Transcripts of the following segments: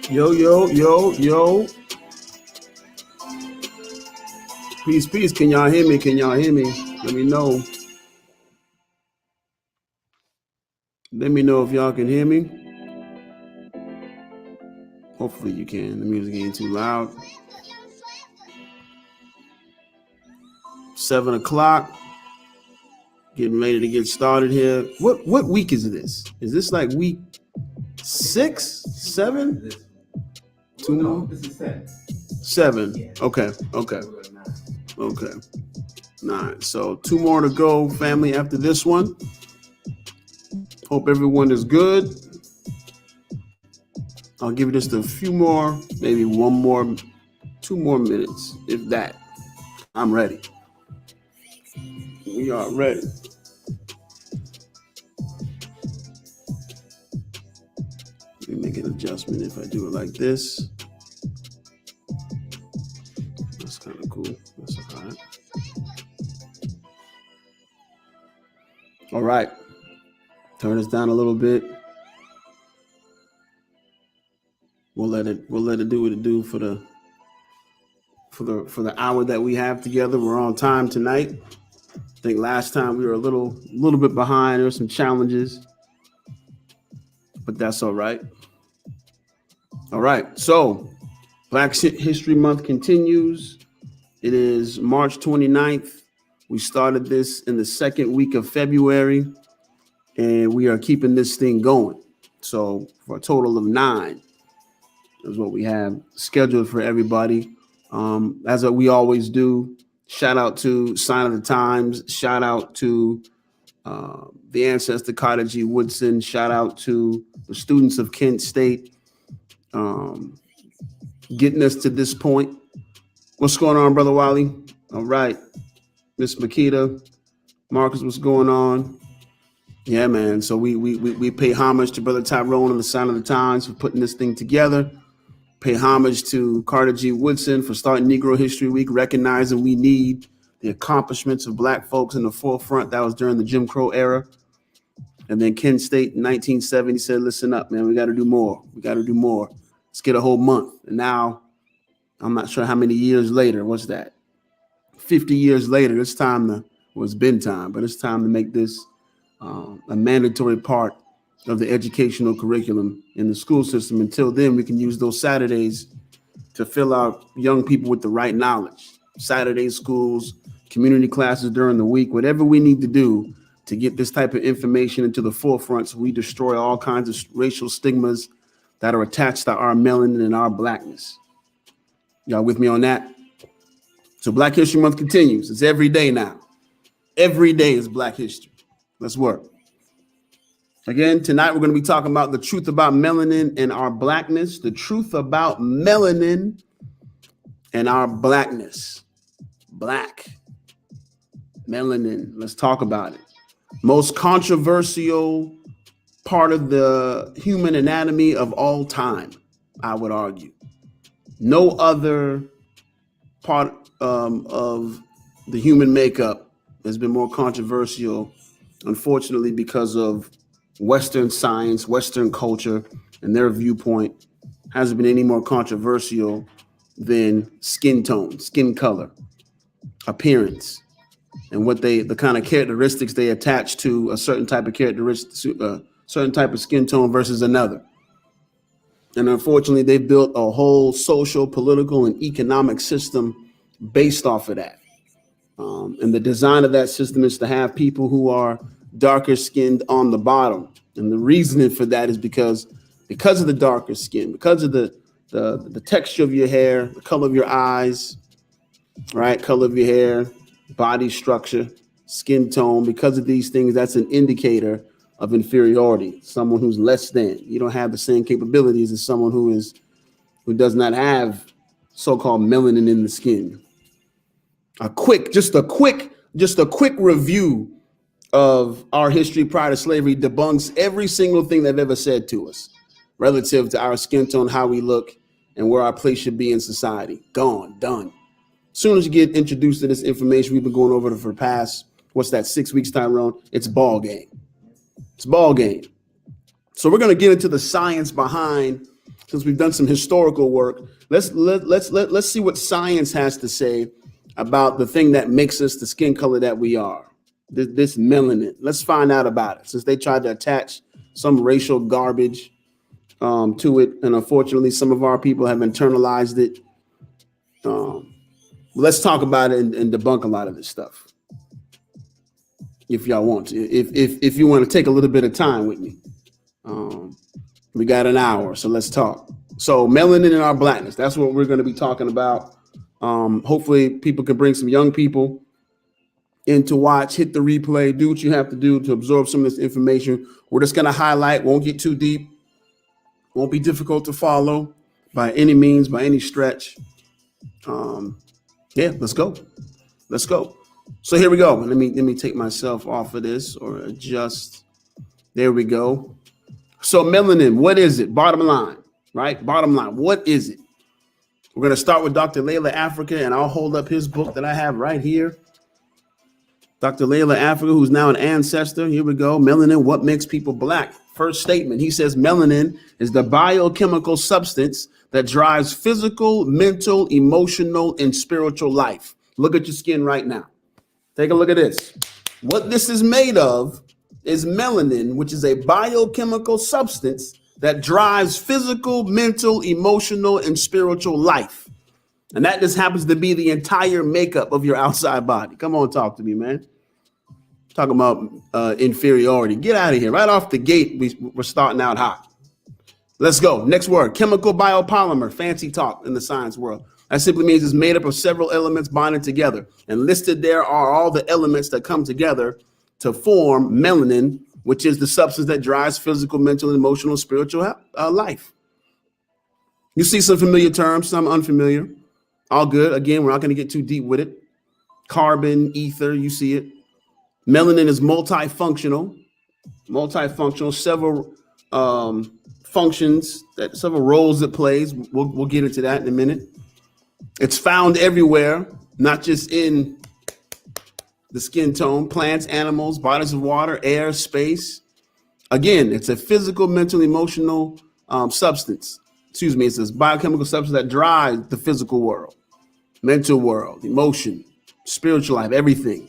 Yo, yo, yo, yo. Peace, peace. Can y'all hear me? Can y'all hear me? Let me know. Let me know if y'all can hear me. Hopefully you can. The music ain't too loud. 7 o'clock. Getting ready to get started here. What week is this? Is this like week 6, 7? 2 more? This is 7. 7. Okay. 9. So 2 more to go, family, after this one. Hope everyone is good. I'll give you just a few more, maybe 1 more, 2 more minutes, if that. I'm ready. We are ready. Let me make an adjustment if I do it like this. That's kind of cool. That's all right. All right. Turn this down a little bit. We'll let it do what it do for the hour that we have together. We're on time tonight. I think last time we were a little bit behind. There were some challenges, but that's all right. All right. So Black History Month continues. It is March 29th. We started this in the second week of February, and we are keeping this thing going. So for a total of 9 is what we have scheduled for everybody. As we always do, shout out to Sign of the Times. Shout out to the ancestor Carter G. Woodson. Shout out to the students of Kent State getting us to this point. What's going on, Brother Wally? All right. Miss Makita, Marcus, what's going on? Yeah, man. So we pay homage to Brother Tyrone and the Sign of the Times for putting this thing together. Pay homage to Carter G. Woodson for starting Negro History Week, recognizing we need the accomplishments of Black folks in the forefront. That was during the Jim Crow era. And then Kent State in 1970 said, listen up, man, we got to do more. We got to do more. Let's get a whole month. And now, I'm not sure how many years later, what's that? 50 years later, it's time to, well, it's been time, but it's time to make this a mandatory part of the educational curriculum in the school system. Until then, we can use those Saturdays to fill our young people with the right knowledge. Saturday schools, community classes during the week, whatever we need to do to get this type of information into the forefront so we destroy all kinds of racial stigmas that are attached to our melanin and our blackness. Y'all with me on that? So Black History Month continues. It's every day now. Every day is Black History. Let's work. Again, tonight we're going to be talking about the truth about melanin and our blackness. The truth about melanin and our blackness. Black. Melanin. Let's talk about it. Most controversial part of the human anatomy of all time, I would argue. No other part of the human makeup has been more controversial, unfortunately, because of Western science, Western culture, and their viewpoint hasn't been any more controversial than skin tone, skin color, appearance, and what the kind of characteristics they attach to a certain type of characteristic, certain type of skin tone versus another. And unfortunately, they built a whole social, political, and economic system based off of that. And the design of that system is to have people who are darker skinned on the bottom. And the reasoning for that is because of the darker skin, because of the texture of your hair, the color of your eyes, right? Color of your hair, body structure, skin tone. Because of these things, that's an indicator of inferiority. Someone who's less than. You don't have the same capabilities as someone who does not have so-called melanin in the skin. Just a quick review of our history prior to slavery debunks every single thing they've ever said to us relative to our skin tone, how we look, and where our place should be in society. Gone, done. As soon as you get introduced to this information we've been going over for the past, 6 weeks, Tyrone? It's ball game. It's ball game. So we're going to get into the science behind since we've done some historical work, let's see what science has to say about the thing that makes us the skin color that we are. This melanin. Let's find out about it, since they tried to attach some racial garbage to it, and unfortunately, some of our people have internalized it. Let's talk about it and debunk a lot of this stuff, if y'all want to. If you want to take a little bit of time with me, we got an hour, so let's talk. So melanin and our blackness, that's what we're going to be talking about. Hopefully people can bring some young people in to watch, hit the replay, do what you have to do to absorb some of this information. We're just going to highlight, won't get too deep, won't be difficult to follow by any means, by any stretch. Yeah, let's go. So here we go. Let me take myself off of this, or adjust. There we go. So melanin, what is it? Bottom line, right? Bottom line, what is it? We're going to start with Dr. Layla Africa, and I'll hold up his book that I have right here. Dr. Layla Africa, who's now an ancestor. Here we go. Melanin, what makes people black? First statement, he says melanin is the biochemical substance that drives physical, mental, emotional, and spiritual life. Look at your skin right now. Take a look at this. What this is made of is melanin, which is a biochemical substance that drives physical, mental, emotional, and spiritual life. And that just happens to be the entire makeup of your outside body. Come on, talk to me, man. Talking about inferiority. Get out of here. Right off the gate, we're starting out hot. Let's go. Next word, chemical biopolymer. Fancy talk in the science world. That simply means it's made up of several elements bonded together. And listed there are all the elements that come together to form melanin, which is the substance that drives physical, mental, emotional, spiritual life. You see some familiar terms, some unfamiliar. All good. Again, we're not going to get too deep with it. Carbon, ether, you see it. Melanin is multifunctional, several functions, several roles it plays. We'll get into that in a minute. It's found everywhere, not just in the skin tone, plants, animals, bodies of water, air, space. Again, it's a physical, mental, emotional substance. It's a biochemical substance that drives the physical world, mental world, emotion, spiritual life, everything.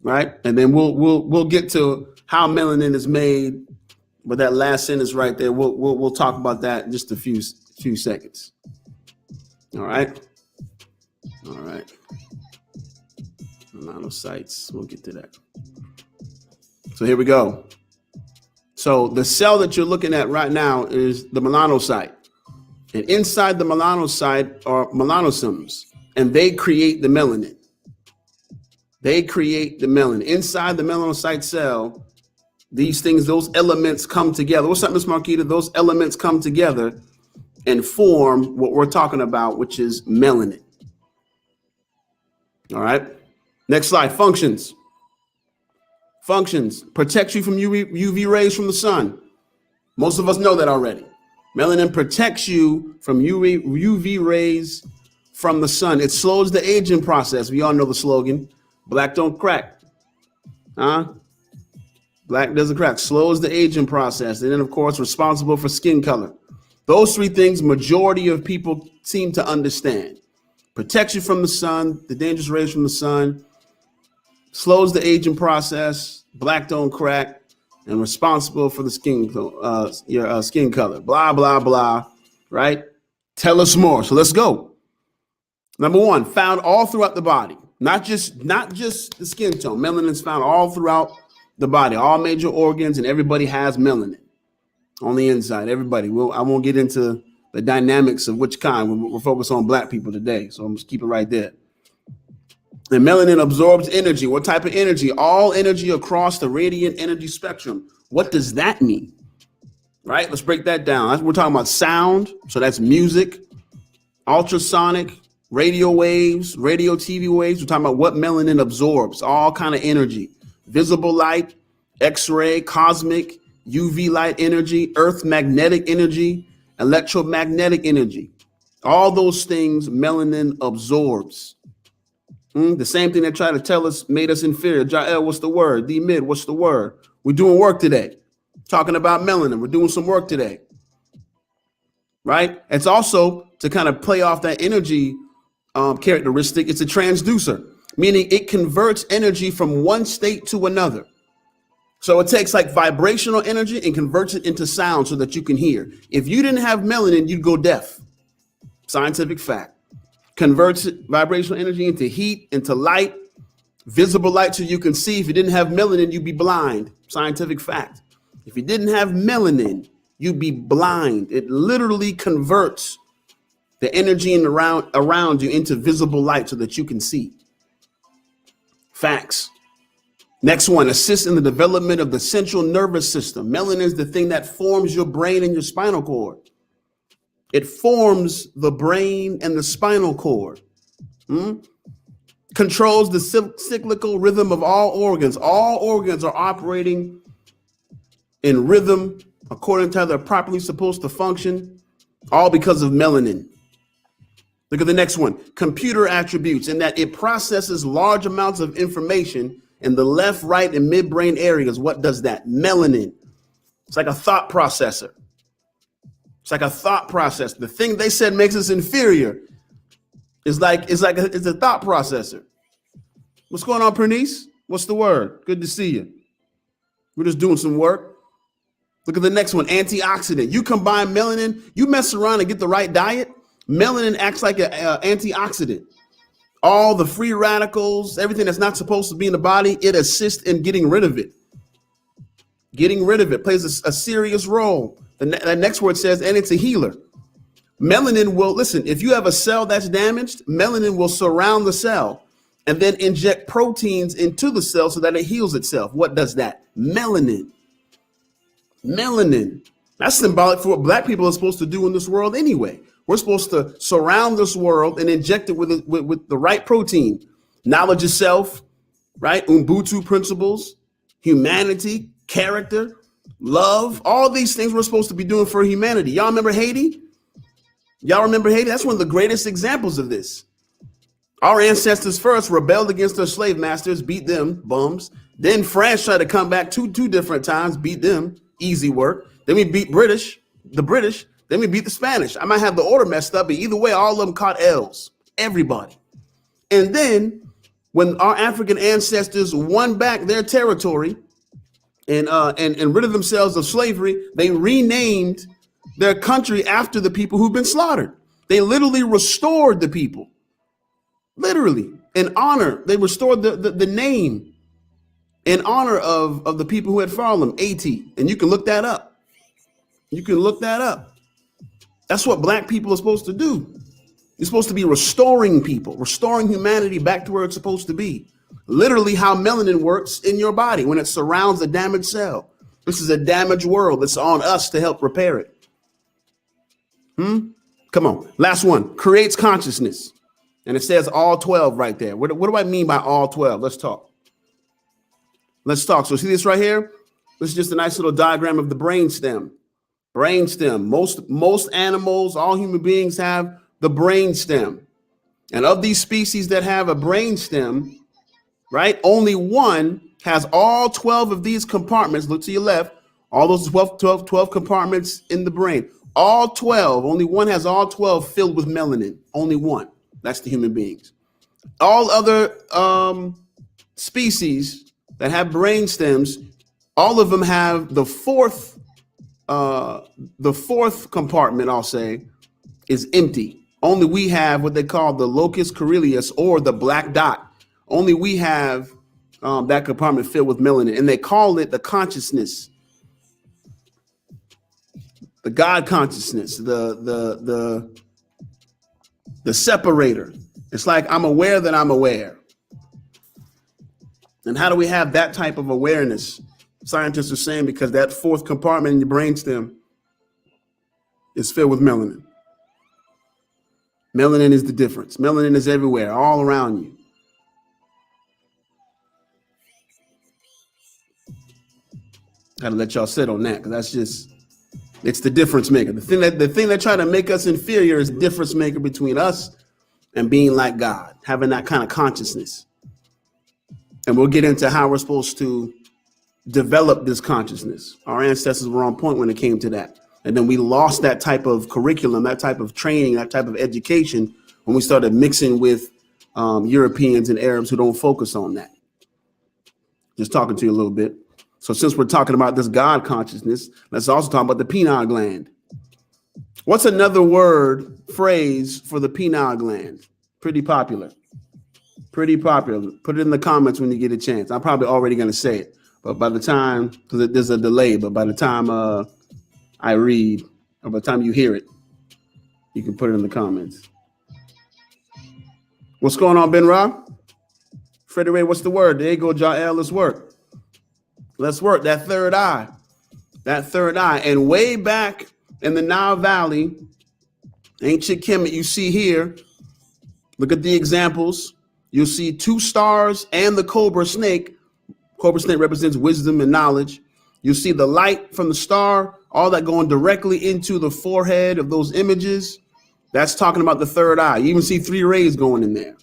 Right? And then we'll get to how melanin is made, but that last sentence right there, we'll talk about that in just a few seconds. All right. Melanocytes, we'll get to that. So here we go. So the cell that you're looking at right now is the melanocyte. And inside the melanocyte are melanosomes, and they create the melanin. Inside the melanocyte cell, these things, those elements come together. What's up, Miss Marquita? Those elements come together and form what we're talking about, which is melanin. All right. Next slide. Functions. Protects you from UV rays from the sun. Most of us know that already. Melanin protects you from UV rays from the sun. It slows the aging process. We all know the slogan. Black don't crack. Black doesn't crack. Slows the aging process. And then, of course, responsible for skin color. Those three things majority of people seem to understand. Protects you from the sun, the dangerous rays from the sun, slows the aging process, black don't crack, and responsible for the your skin color. Blah, blah, blah, right? Tell us more. So let's go. Number one, found all throughout the body. Not just the skin tone. Melanin is found all throughout the body, all major organs, and everybody has melanin on the inside. Everybody. I won't get into the dynamics of which kind. We're focused on black people today, so I'm just keep it right there. And melanin absorbs energy. What type of energy? All energy across the radiant energy spectrum. What does that mean? Right? Let's break that down. We're talking about sound, so that's music, ultrasonic, radio waves, radio TV waves. We're talking about what melanin absorbs, all kind of energy, visible light, X-ray, cosmic, UV light energy, earth magnetic energy, electromagnetic energy. All those things melanin absorbs. The same thing they try to tell us made us inferior. Jael, what's the word? D-Mid, what's the word? We're doing work today. Talking about melanin. We're doing some work today. right? It's also, to kind of play off that energy characteristic, it's a transducer, meaning it converts energy from one state to another. So it takes like vibrational energy and converts it into sound so that you can hear. If you didn't have melanin, you'd go deaf. Scientific fact. Converts vibrational energy into heat, into light, visible light so you can see. If you didn't have melanin, you'd be blind. Scientific fact. If you didn't have melanin, you'd be blind. It literally converts the energy around you into visible light so that you can see. Facts. Next one, assists in the development of the central nervous system. Melanin is the thing that forms your brain and your spinal cord. It forms the brain and the spinal cord. Controls the cyclical rhythm of all organs. All organs are operating in rhythm according to how they're properly supposed to function, all because of melanin. Look at the next one, computer attributes, in that it processes large amounts of information in the left, right, and midbrain areas. What does that? Melanin. It's like a thought processor. It's like a thought processor. The thing they said makes us inferior is it's a thought processor. What's going on, Pernice? What's the word? Good to see you. We're just doing some work. Look at the next one, antioxidant. You combine melanin, you mess around and get the right diet, melanin acts like an antioxidant. All the free radicals, everything that's not supposed to be in the body, it assists in getting rid of it. Getting rid of it plays a serious role. The next word says, and it's a healer. Melanin will, listen, if you have a cell that's damaged, melanin will surround the cell and then inject proteins into the cell so that it heals itself. What does that? Melanin. Melanin. That's symbolic for what black people are supposed to do in this world anyway. We're supposed to surround this world and inject it with the right protein. Knowledge of self, right? Ubuntu principles, humanity, character, love, all these things we're supposed to be doing for humanity. Y'all remember Haiti? Y'all remember Haiti? That's one of the greatest examples of this. Our ancestors first rebelled against their slave masters, beat them, bums. Then France tried to come back two different times, beat them, easy work. Then we beat the British. Then we beat the Spanish. I might have the order messed up, but either way, all of them caught L's. Everybody. And then when our African ancestors won back their territory and rid of themselves of slavery, they renamed their country after the people who've been slaughtered. They literally restored the people. Literally, in honor. They restored the name in honor of the people who had fallen, AT. And you can look that up. You can look that up. That's what black people are supposed to do. You're supposed to be restoring people, restoring humanity back to where it's supposed to be. Literally how melanin works in your body when it surrounds a damaged cell. This is a damaged world. It's on us to help repair it. Come on. Last one, creates consciousness. And it says all 12 right there. What do I mean by all 12? Let's talk. So see this right here? This is just a nice little diagram of the brainstem. Brainstem. Most animals, all human beings have the brainstem. And of these species that have a brainstem, right, only one has all 12 of these compartments. Look to your left. All those 12 compartments in the brain. All 12, only one has all 12 filled with melanin. Only one. That's the human beings. All other species that have brain stems, all of them have the fourth compartment, I'll say, is empty. Only we have what they call the locus coeruleus, or the black dot. Only we have that compartment filled with melanin, and they call it the consciousness, the God consciousness, the separator. It's like I'm aware that I'm aware. And how do we have that type of awareness? Scientists are saying because that fourth compartment in your brainstem is filled with melanin. Melanin is the difference. Melanin is everywhere, all around you. Gotta let y'all sit on that, because that's just, it's the difference maker. The thing that try to make us inferior is the difference maker between us and being like God, having that kind of consciousness. And we'll get into how we're supposed to develop this consciousness. Our ancestors were on point when it came to that. And then we lost that type of curriculum, that type of training, that type of education when we started mixing with Europeans and Arabs who don't focus on that. Just talking to you a little bit. So since we're talking about this God consciousness, let's also talk about the pineal gland. What's another phrase for the pineal gland? Pretty popular. Pretty popular. Put it in the comments when you get a chance. I'm probably already going to say it, but by the time, because there's a delay, but by the time I read, or by the time you hear it, you can put it in the comments. What's going on, Ben Rob? Freddie Ray, what's the word? There you go, Jael. Let's work. Let's work. That third eye. That third eye. And way back in the Nile Valley, ancient Kemet, you see here, look at the examples. You'll see 2 stars and the cobra snake. Cobra snake represents wisdom and knowledge. You'll see the light from the star, all that going directly into the forehead of those images. That's talking about the third eye. You even see 3 rays going in there.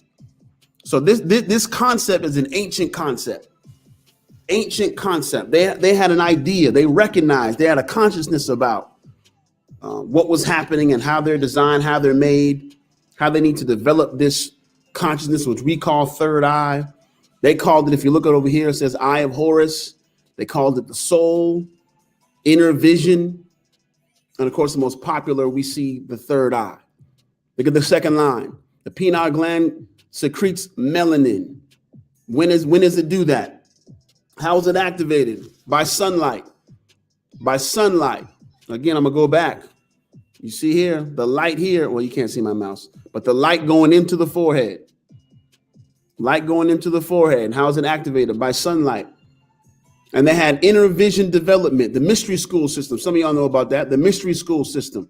So this concept is an ancient concept. Ancient concept. They had an idea. They recognized. They had a consciousness about what was happening and how they're designed, how they're made, how they need to develop this consciousness, which we call third eye. They called it, if you look at over here, it says Eye of Horus. They called it the soul, inner vision. And of course, the most popular, we see the third eye. Look at the second line. The pineal gland secretes melanin. When does it do that? How is it activated? By sunlight. By sunlight. Again, I'm going to go back. You see here, the light here. Well, you can't see my mouse, but the light going into the forehead. Light going into the forehead. And how is it activated? By sunlight. And they had inner vision development, the mystery school system. Some of y'all know about that. The mystery school system,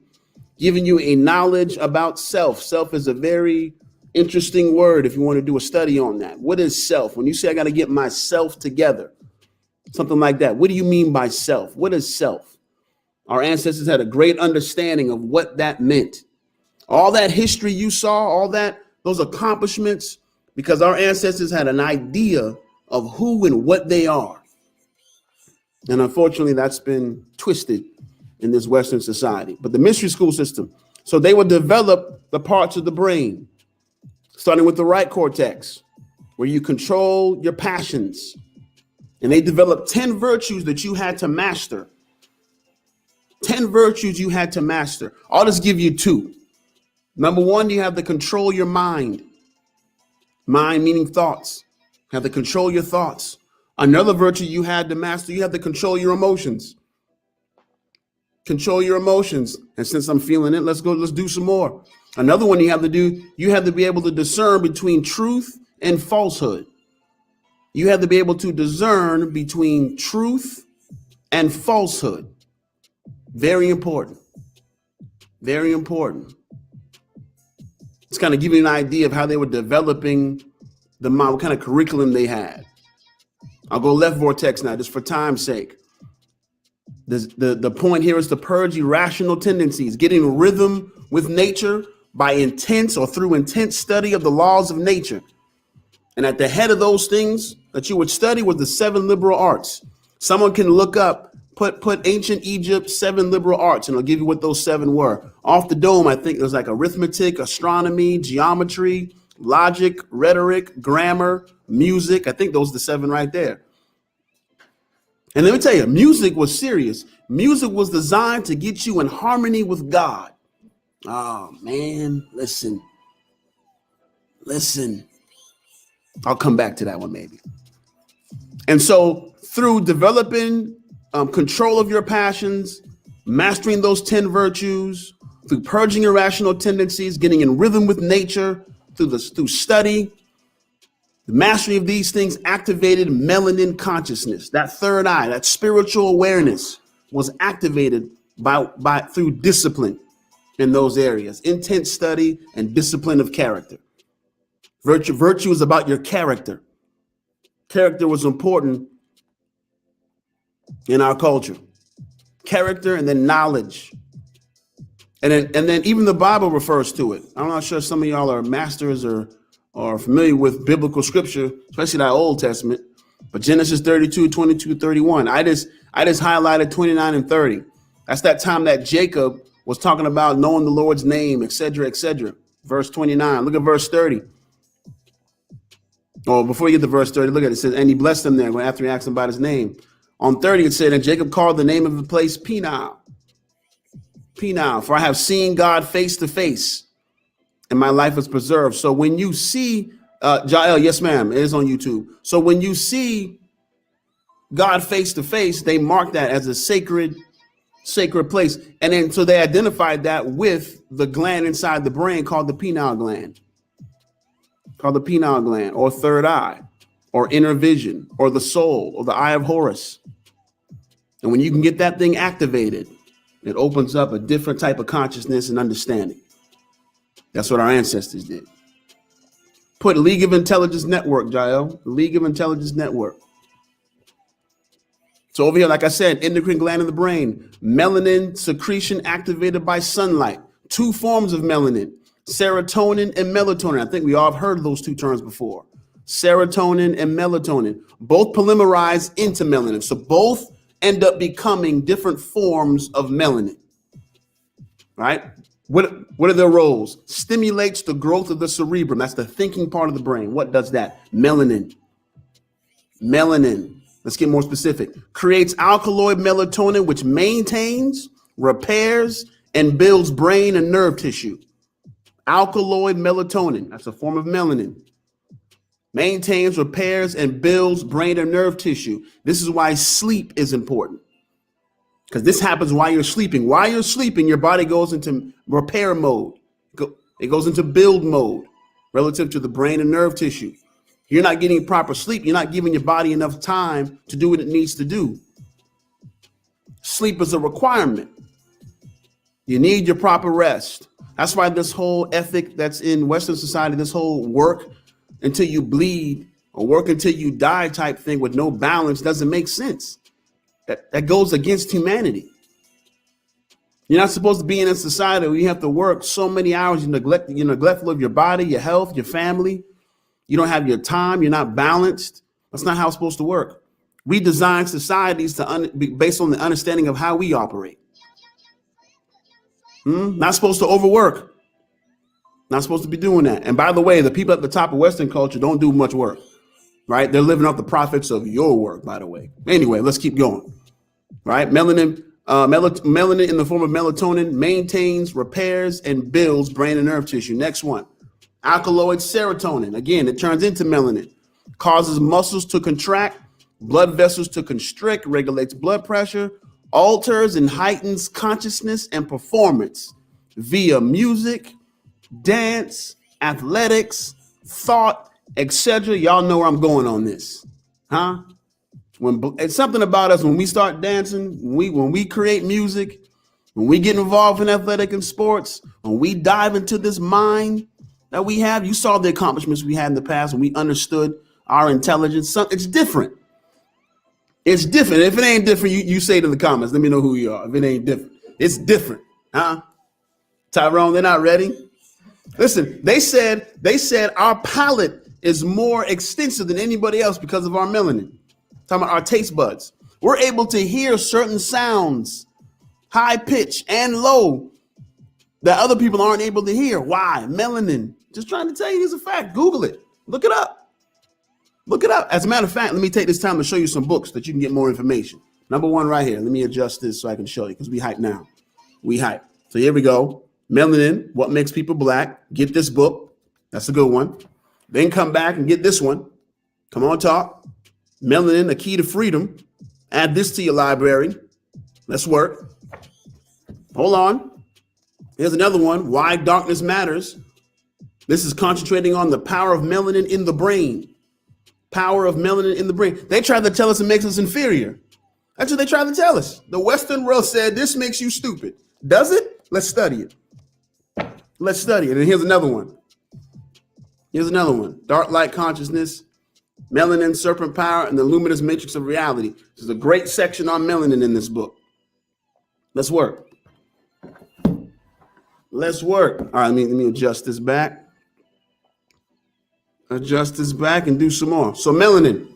giving you a knowledge about self. Self is a very interesting word if you want to do a study on that. What is self? When you say I got to get myself together, something like that. What do you mean by self? What is self? Our ancestors had a great understanding of what that meant. All that history you saw, all that, those accomplishments, because our ancestors had an idea of who and what they are. And unfortunately, that's been twisted in this Western society. But the mystery school system, so they would develop the parts of the brain, starting with the right cortex, where you control your passions. And they developed 10 virtues that you had to master. 10 virtues you had to master. I'll just give you 2. Number 1, you have to control your mind. Mind meaning thoughts. You have to control your thoughts. Another virtue you had to master, you have to control your emotions. Control your emotions. And since I'm feeling it, let's do some more. Another one you have to do, you have to be able to discern between truth and falsehood. You have to be able to discern between truth and falsehood. Very important. Very important. It's kind of giving you an idea of how they were developing the mind, what kind of curriculum they had. I'll go left vortex now, just for time's sake. The point here is to purge irrational tendencies, getting rhythm with nature by intense or through intense study of the laws of nature. And at the head of those things that you would study was the 7 liberal arts. Someone can look up, put ancient Egypt, 7 liberal arts, and it'll give you what those 7 were. Off the dome, I think there's like arithmetic, astronomy, geometry, logic, rhetoric, grammar, music. I think those are the 7 right there. And let me tell you, music was serious. Music was designed to get you in harmony with God. Oh, man, listen. I'll come back to that one maybe. And so through developing control of your passions, mastering those 10 virtues, through purging irrational tendencies, getting in rhythm with nature, through study, the mastery of these things activated melanin consciousness. That third eye, that spiritual awareness was activated through discipline in those areas, intense study and discipline of character. Virtue is about your character. Character was important in our culture. Character and then knowledge. And then even the Bible refers to it. I'm not sure some of y'all are masters or familiar with biblical scripture, especially that Old Testament, but Genesis 32, 22, 31. I just highlighted 29 and 30. That's that time that Jacob was talking about knowing the Lord's name, etc., etc. Verse 29. Look at verse 30. Oh, before you get to verse 30, look at it. It says, and he blessed him there after he asked him about his name. On 30, it said, and Jacob called the name of the place Peniel. Peniel, for I have seen God face to face, and my life is preserved. So when you see, Jael, yes, ma'am, it is on YouTube. So when you see God face to face, they mark that as a sacred place. And then so they identified that with the gland inside the brain called the pineal gland. Or third eye, or inner vision, or the soul, or the eye of Horus. And when you can get that thing activated, it opens up a different type of consciousness and understanding. That's what our ancestors did. Put League of Intelligence Network, Jael, League of Intelligence Network. So over here, like I said, endocrine gland in the brain, melanin secretion activated by sunlight, 2 forms of melanin, serotonin and melatonin. I think we all have heard of those 2 terms before. Serotonin and melatonin, both polymerize into melanin. So both end up becoming different forms of melanin, right? What are their roles? Stimulates the growth of the cerebrum. That's the thinking part of the brain. What does that? Melanin. Let's get more specific. Creates alkaloid melatonin, which maintains, repairs, and builds brain and nerve tissue. Alkaloid melatonin, that's a form of melanin. Maintains, repairs, and builds brain and nerve tissue. This is why sleep is important. Because this happens while you're sleeping. While you're sleeping, your body goes into repair mode. It goes into build mode relative to the brain and nerve tissue. You're not getting proper sleep. You're not giving your body enough time to do what it needs to do. Sleep is a requirement. You need your proper rest. That's why this whole ethic that's in Western society, this whole work until you bleed or work until you die type thing with no balance doesn't make sense. That goes against humanity. You're not supposed to be in a society where you have to work so many hours. You're neglectful of your body, your health, your family. You don't have your time. You're not balanced. That's not how it's supposed to work. We design societies based on the understanding of how we operate. Not supposed to overwork. Not supposed to be doing that. And by the way, the people at the top of Western culture don't do much work, right? They're living off the profits of your work, by the way. Anyway, let's keep going, right? Melanin in the form of melatonin maintains, repairs, and builds brain and nerve tissue. Next one, alkaloid serotonin. Again, it turns into melanin, causes muscles to contract, blood vessels to constrict, regulates blood pressure, alters and heightens consciousness and performance via music, dance, athletics, thought, etc. Y'all know where I'm going on this, huh? It's something about us when we start dancing, when we create music, when we get involved in athletic and sports, when we dive into this mind that we have. You saw the accomplishments we had in the past when we understood our intelligence. It's different. It's different. If it ain't different, you say it in the comments. Let me know who you are. If it ain't different, it's different, huh? Tyrone, they're not ready. Listen, they said our palate is more extensive than anybody else because of our melanin. Talking about our taste buds. We're able to hear certain sounds, high pitch and low, that other people aren't able to hear. Why? Melanin. Just trying to tell you, it's a fact. Google it. Look it up. Look it up. As a matter of fact, let me take this time to show you some books that you can get more information. Number one right here. Let me adjust this so I can show you because we hype now. We hype. So here we go. Melanin, What Makes People Black. Get this book. That's a good one. Then come back and get this one. Come on, talk. Melanin, A Key to Freedom. Add this to your library. Let's work. Hold on. Here's another one. Why Darkness Matters. This is concentrating on the power of melanin in the brain. Power of melanin in the brain. They tried to tell us it makes us inferior. That's what they tried to tell us. The Western world said this makes you stupid. Does it? Let's study it. Let's study it. And here's another one. Dark Light Consciousness, Melanin, Serpent Power, and the Luminous Matrix of Reality. There's a great section on melanin in this book. Let's work. Let's work. All right, let me adjust this back. Adjust this back and do some more. So melanin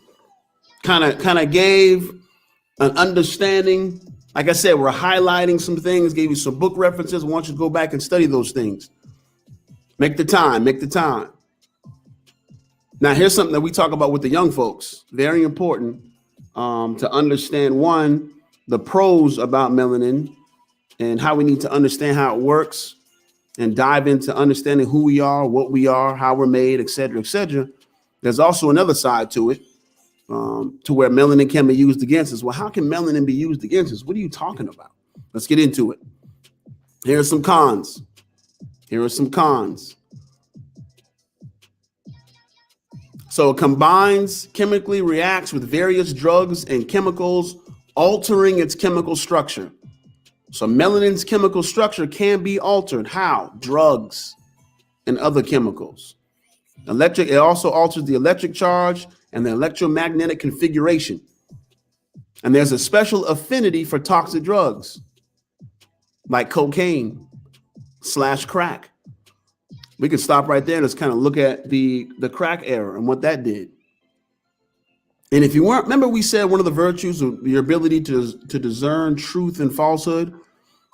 kind of gave an understanding Like I said, we're highlighting some things, gave you some book references. I want you to go back and study those things. Make the time, make the time. Now, here's something that we talk about with the young folks. Very important to understand, one, the pros about melanin and how we need to understand how it works and dive into understanding who we are, what we are, how we're made, et cetera, et cetera. There's also another side to it, to where melanin can be used against us. Well, how can melanin be used against us? What are you talking about? Let's get into it. Here are some cons. Here are some cons. So it combines, chemically reacts with various drugs and chemicals, altering its chemical structure. So melanin's chemical structure can be altered. How? Drugs and other chemicals. It also alters the electric charge and the electromagnetic configuration. And there's a special affinity for toxic drugs like cocaine / crack. We can stop right there and just kind of look at the crack era and what that did. And if you weren't, remember we said one of the virtues of your ability to discern truth and falsehood.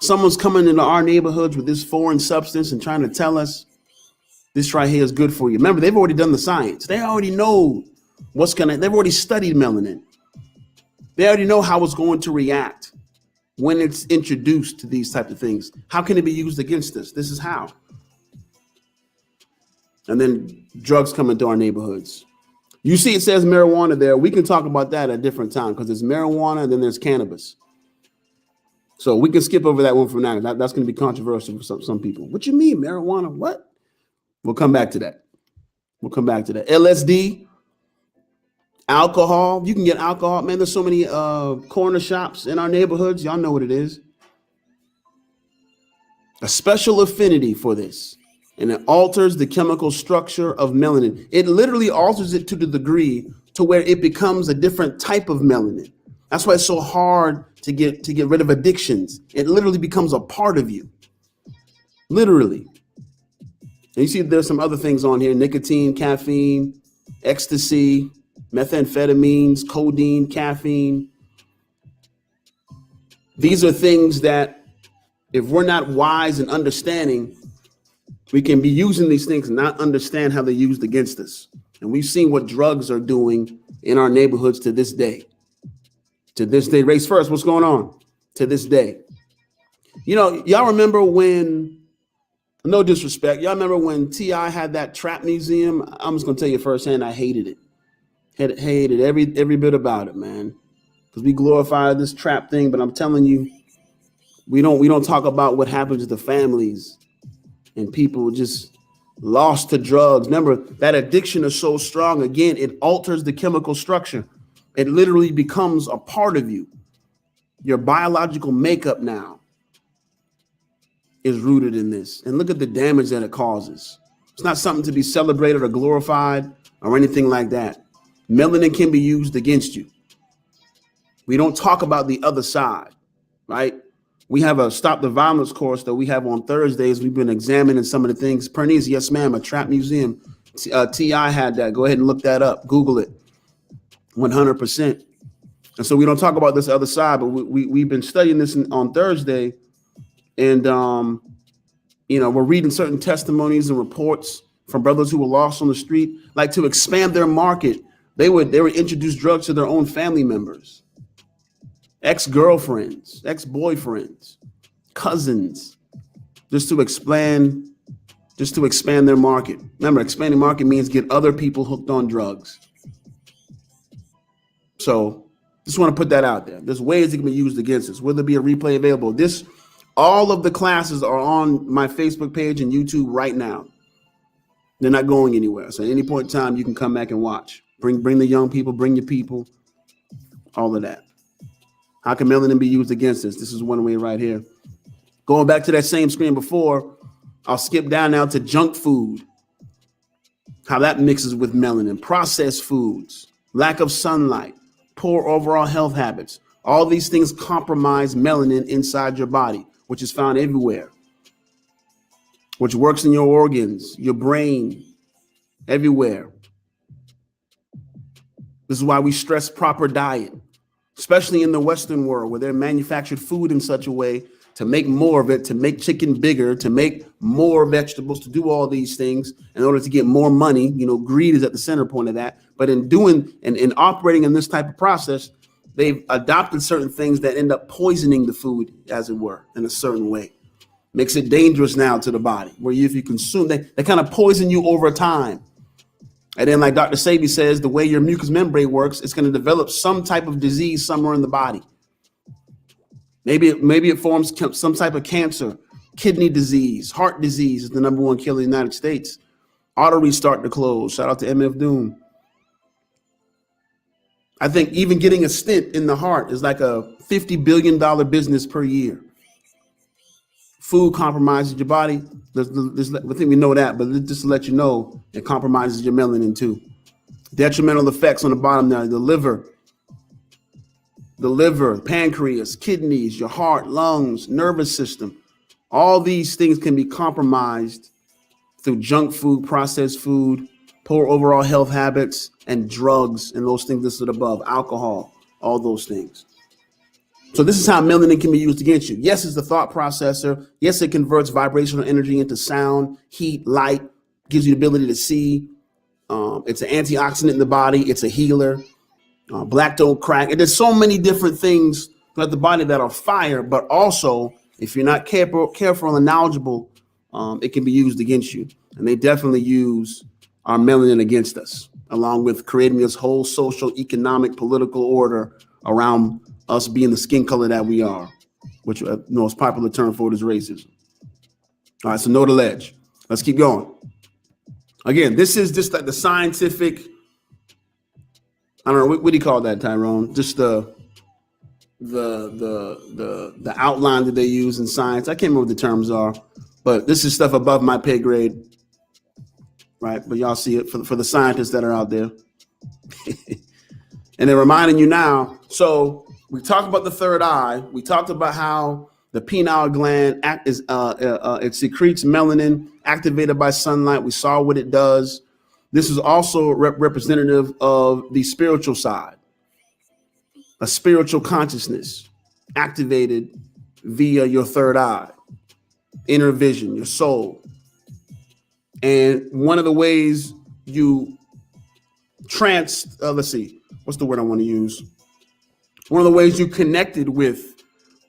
Someone's coming into our neighborhoods with this foreign substance and trying to tell us this right here is good for you. Remember, they've already done the science. They already know they've already studied melanin. They already know how it's going to react when it's introduced to these types of things. How can it be used against us? This is how. And then drugs come into our neighborhoods. You see, it says marijuana there. We can talk about that at a different time because there's marijuana and then there's cannabis. So we can skip over that one for now. That's going to be controversial for some people. What you mean, marijuana? What? We'll come back to that. LSD, alcohol. You can get alcohol. Man, there's so many corner shops in our neighborhoods. Y'all know what it is. A special affinity for this. And it alters the chemical structure of melanin. It literally alters it to the degree to where it becomes a different type of melanin. That's why it's so hard to get rid of addictions. It literally becomes a part of you. Literally. And you see there's some other things on here: nicotine, caffeine, ecstasy, methamphetamines, codeine, caffeine. These are things that if we're not wise and understanding, we can be using these things and not understand how they're used against us. And we've seen what drugs are doing in our neighborhoods to this day. To this day, race first, what's going on? To this day. You know, y'all remember when, no disrespect, y'all remember when T.I. had that trap museum? I'm just going to tell you firsthand, I hated it. Hated every bit about it, man. Because we glorify this trap thing, but I'm telling you, we don't talk about what happens to the families and people just lost to drugs. Remember, that addiction is so strong. Again, it alters the chemical structure. It literally becomes a part of you. Your biological makeup now is rooted in this. And look at the damage that it causes. It's not something to be celebrated or glorified or anything like that. Melanin can be used against you. We don't talk about the other side, right? We have a Stop the Violence course that we have on Thursdays. We've been examining some of the things. Pernice, yes, ma'am, a trap museum. T.I. had that. Go ahead and look that up. Google it. 100%. And so we don't talk about this other side, but we've been studying this on Thursday. And, we're reading certain testimonies and reports from brothers who were lost on the street. Like, to expand their market, they would introduce drugs to their own family members, ex-girlfriends, ex-boyfriends, cousins, just to expand their market. Remember, expanding market means get other people hooked on drugs. So just want to put that out there. There's ways it can be used against us. Will there be a replay available? All of the classes are on my Facebook page and YouTube right now. They're not going anywhere. So at any point in time, you can come back and watch. Bring the young people, bring your people, all of that. How can melanin be used against us? This is one way right here. Going back to that same screen before, I'll skip down now to junk food. How that mixes with melanin. Processed foods, lack of sunlight, poor overall health habits. All these things compromise melanin inside your body, which is found everywhere, which works in your organs, your brain, everywhere. This is why we stress proper diet. especially in the Western world, where they're manufactured food in such a way to make more of it, to make chicken bigger, to make more vegetables, to do all these things in order to get more money. Greed is at the center point of that. But in doing and in operating in this type of process, they've adopted certain things that end up poisoning the food, as it were, in a certain way. Makes it dangerous now to the body, where if you consume, they kind of poison you over time. And then, like Dr. Sabi says, the way your mucous membrane works, it's going to develop some type of disease somewhere in the body. Maybe it forms some type of cancer, kidney disease, heart disease is the number one killer in the United States. Arteries start to close. Shout out to MF Doom. I think even getting a stent in the heart is like a $50 billion business per year. Food compromises your body. I think we know that, but just to let you know, it compromises your melanin too. Detrimental effects on the bottom there, the liver, pancreas, kidneys, your heart, lungs, nervous system. All these things can be compromised through junk food, processed food, poor overall health habits, and drugs, and those things listed above, alcohol, all those things. So this is how melanin can be used against you. Yes, it's the thought processor. Yes, it converts vibrational energy into sound, heat, light, gives you the ability to see. It's an antioxidant in the body. It's a healer. Black don't crack. And there's so many different things throughout the body that are fire, but also, if you're not careful and knowledgeable, it can be used against you. And they definitely use our melanin against us, along with creating this whole social, economic, political order around us being the skin color that we are, which the most popular term for it is racism. All right, so know the ledge. Let's keep going. Again, this is just like the scientific, I don't know, what do you call that, Tyrone? Just the outline that they use in science. I can't remember what the terms are, but this is stuff above my pay grade, right? But y'all see it for the scientists that are out there. And they're reminding you now. So we talked about the third eye. We talked about how the pineal gland it secretes melanin activated by sunlight. We saw what it does. This is also representative of the spiritual side, a spiritual consciousness activated via your third eye, inner vision, your soul. And one of the ways you let's see, what's the word I want to use? One of the ways you connected with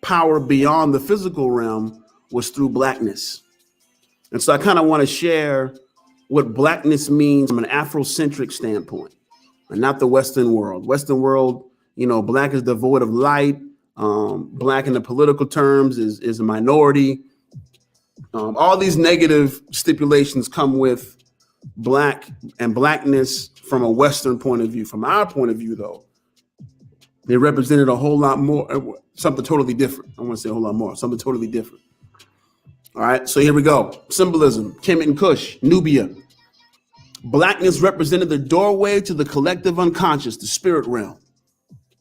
power beyond the physical realm was through blackness. And so I kind of want to share what blackness means from an Afrocentric standpoint, and not the Western world. Western world, black is devoid of light. Black in the political terms is a minority. All these negative stipulations come with black and blackness from a Western point of view. From our point of view, though, they represented a whole lot more, something totally different. I want to say a whole lot more, something totally different. All right, so here we go. Symbolism, Kemet and Kush, Nubia. Blackness represented the doorway to the collective unconscious, the spirit realm.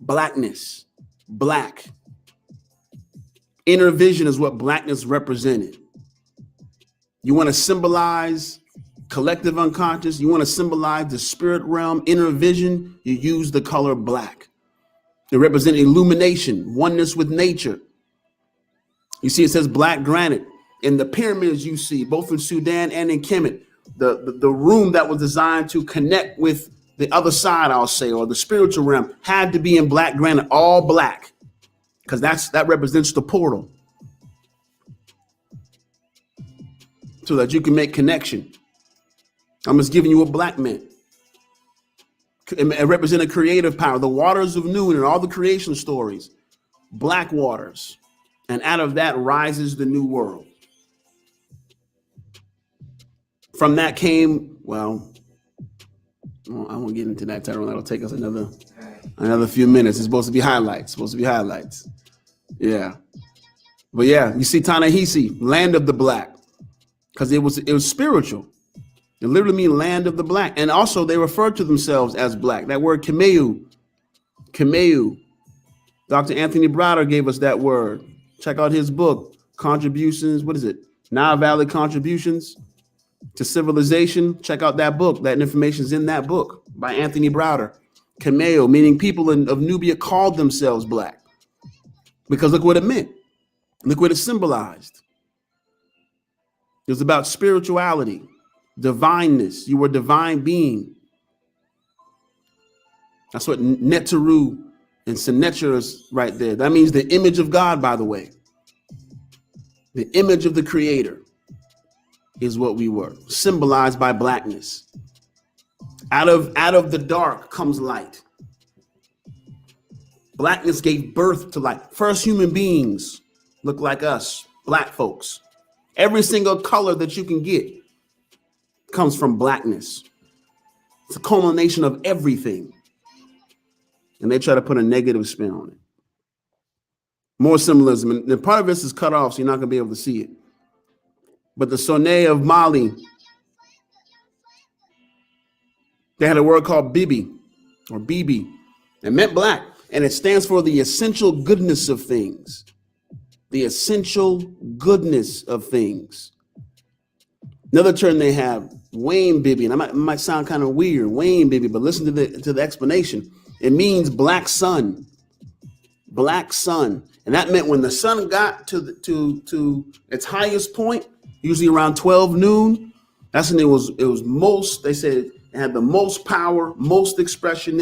Blackness, black. Inner vision is what blackness represented. You want to symbolize collective unconscious, you want to symbolize the spirit realm, inner vision, you use the color black. It represents illumination, oneness with nature. You see, it says black granite. In the pyramids you see, both in Sudan and in Kemet, the room that was designed to connect with the other side, I'll say, or the spiritual realm, had to be in black granite, all black, because that represents the portal, so that you can make connection. I'm just giving you what black meant. It represented creative power, the waters of noon and all the creation stories, black waters. And out of that rises the new world. From that came, well, I won't get into that, Tyrone. That'll take us another few minutes. It's supposed to be highlights. Yeah. But yeah, you see Ta-Nehisi, land of the black, because it was spiritual. It literally means land of the black. And also they refer to themselves as black. That word Kameu. Dr. Anthony Browder gave us that word. Check out his book, Contributions. What is it? Nile Valley Contributions to Civilization. Check out that book. That information is in that book by Anthony Browder. Kameo, meaning people of Nubia called themselves black. Because look what it meant. Look what it symbolized. It was about spirituality, divineness. You were a divine being. That's what Neteru and Senecher is right there. That means the image of God, by the way. The image of the Creator is what we were, symbolized by blackness. Out of the dark comes light. Blackness gave birth to light. First human beings look like us, black folks. Every single color that you can get comes from blackness. It's a culmination of everything. And they try to put a negative spin on it. More symbolism. And part of this is cut off, so you're not going to be able to see it. But the Sonnet of Mali, they had a word called Bibi or Bibi. It meant black. And it stands for the essential goodness of things. The essential goodness of things. Another term they have, Wayne Bibi. And it might sound kind of weird, Wayne Bibi, but listen to the explanation. It means black sun. Black sun. And that meant when the sun got to its highest point, usually around 12 noon, that's when it was most, they said it had the most power, most expression.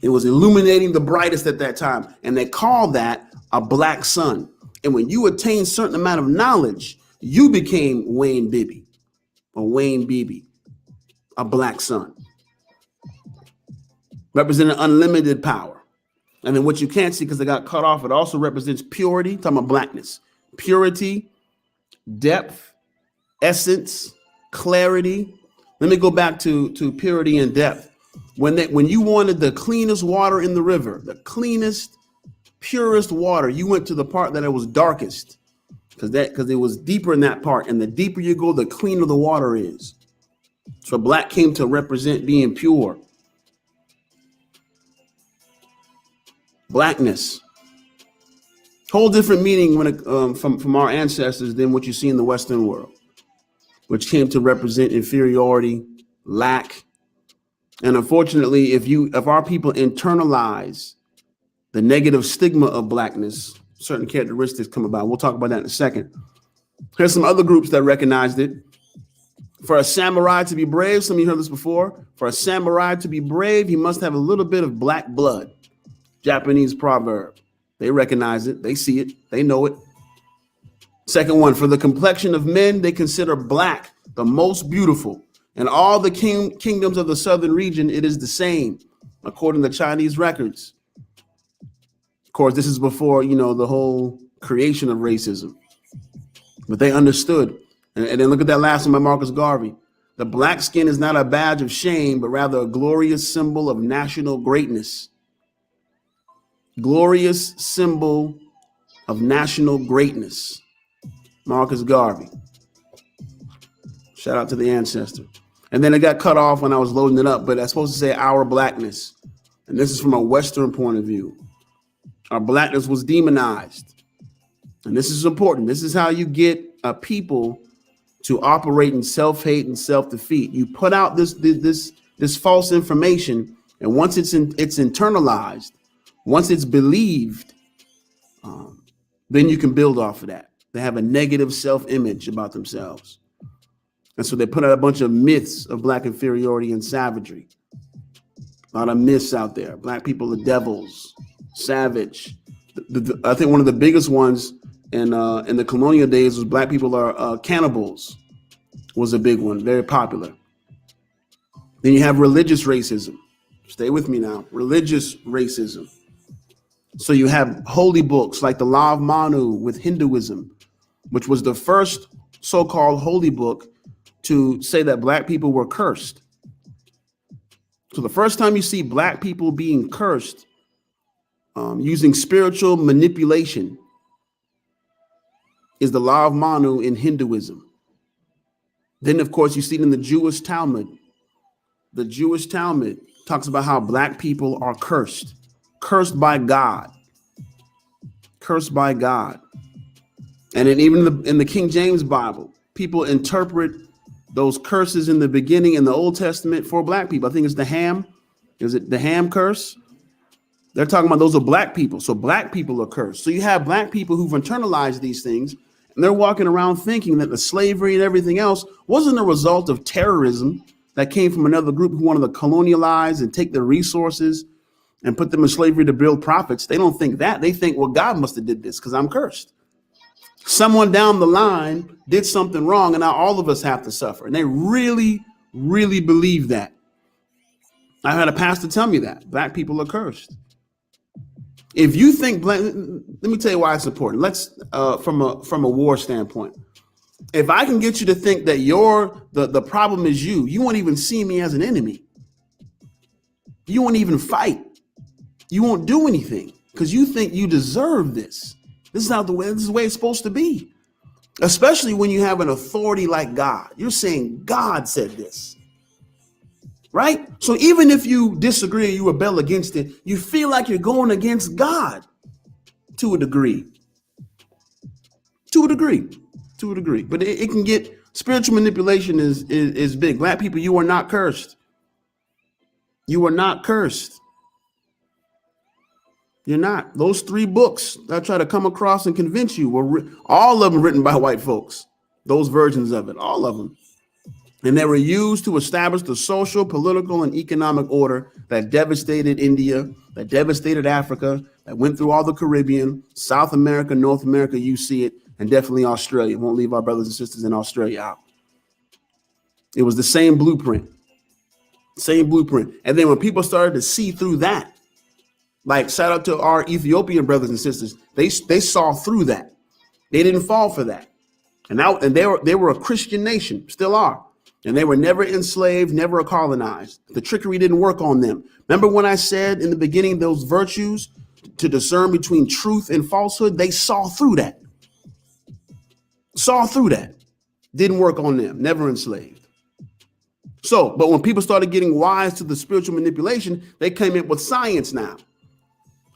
It was illuminating the brightest at that time. And they called that a black sun. And when you attained a certain amount of knowledge, you became Wayne Bibi or Wayne Bibi, a black sun. Representing unlimited power. And then what you can't see because they got cut off, it also represents purity, talking about blackness, purity, depth, essence, clarity. Let me go back to purity and depth. When you wanted the cleanest water in the river, the cleanest, purest water, you went to the part that it was darkest because it was deeper in that part. And the deeper you go, the cleaner the water is. So black came to represent being pure. Blackness, whole different meaning when it, from our ancestors than what you see in the Western world, which came to represent inferiority, lack, and unfortunately, if our people internalize the negative stigma of blackness, certain characteristics come about. We'll talk about that in a second. Here's some other groups that recognized it. For a samurai to be brave, some of you heard this before. For a samurai to be brave, he must have a little bit of black blood. Japanese proverb. They recognize it. They see it. They know it. Second one, for the complexion of men, they consider black the most beautiful. In all the kingdoms of the southern region, it is the same, according to Chinese records. Of course, this is before, the whole creation of racism. But they understood. And then look at that last one by Marcus Garvey. The black skin is not a badge of shame, but rather a glorious symbol of national greatness. Glorious symbol of national greatness. Marcus Garvey. Shout out to the ancestor. And then it got cut off when I was loading it up, but that's supposed to say our blackness. And this is from a Western point of view. Our blackness was demonized. And this is important. This is how you get a people to operate in self-hate and self-defeat. You put out this false information, and once it's internalized, once it's believed, then you can build off of that. They have a negative self-image about themselves. And so they put out a bunch of myths of black inferiority and savagery. A lot of myths out there. Black people are devils, savage. I think one of the biggest ones in the colonial days was black people are cannibals, was a big one, very popular. Then you have religious racism. Stay with me now. Religious racism. So you have holy books like the Law of Manu with Hinduism, which was the first so-called holy book to say that black people were cursed. So the first time you see black people being cursed using spiritual manipulation is the Law of Manu in Hinduism. Then, of course, you see it in the Jewish Talmud. The Jewish Talmud talks about how black people are cursed by God, cursed by God. And then even in the King James Bible, people interpret those curses in the beginning in the Old Testament for black people. I think it's the Ham Is it the Ham curse? They're talking about those are black people. So black people are cursed. So you have black people who've internalized these things, and they're walking around thinking that the slavery and everything else wasn't a result of terrorism that came from another group who wanted to colonialize and take their resources and put them in slavery to build profits. They don't think that. They think, well, God must have did this because I'm cursed. Someone down the line did something wrong, and now all of us have to suffer. And they really, really believe that. I had a pastor tell me that black people are cursed. If you think let me tell you why it's important. Let's from a war standpoint. If I can get you to think that the problem is you won't even see me as an enemy. You won't even fight. You won't do anything because you think you deserve this. This is the way it's supposed to be. Especially when you have an authority like God. You're saying God said this. Right? So even if you disagree, you rebel against it, you feel like you're going against God to a degree. But it can get spiritual manipulation is big. Black people, you are not cursed. You are not cursed. You're not. Those 3 books that I try to come across and convince you were all of them written by white folks. Those versions of it, all of them. And they were used to establish the social, political, and economic order that devastated India, that devastated Africa, that went through all the Caribbean, South America, North America, you see it, and definitely Australia. Won't leave our brothers and sisters in Australia out. It was the same blueprint. And then when people started to see through that, like shout out to our Ethiopian brothers and sisters, they saw through that. They didn't fall for that. And they were a Christian nation, still are. And they were never enslaved, never colonized. The trickery didn't work on them. Remember when I said in the beginning, those virtues to discern between truth and falsehood, they saw through that. Didn't work on them, never enslaved. So, but when people started getting wise to the spiritual manipulation, they came in with science now.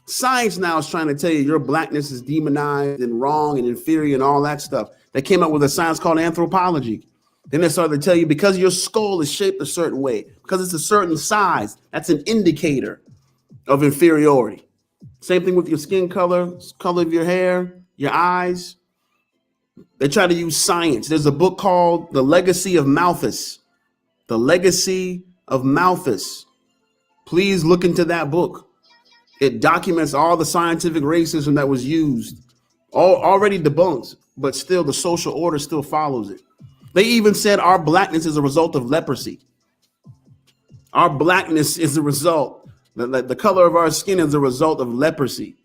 Science now is trying to tell you your blackness is demonized and wrong and inferior and all that stuff. They came up with a science called anthropology. Then they started to tell you because your skull is shaped a certain way, because it's a certain size, that's an indicator of inferiority. Same thing with your skin color of your hair, your eyes. They try to use science. There's a book called The Legacy of Malthus. The Legacy of Malthus. Please look into that book. It documents all the scientific racism that was used, already debunked, but still the social order still follows it. They even said our blackness is a result of leprosy. Our blackness is a result, the color of our skin is a result of leprosy.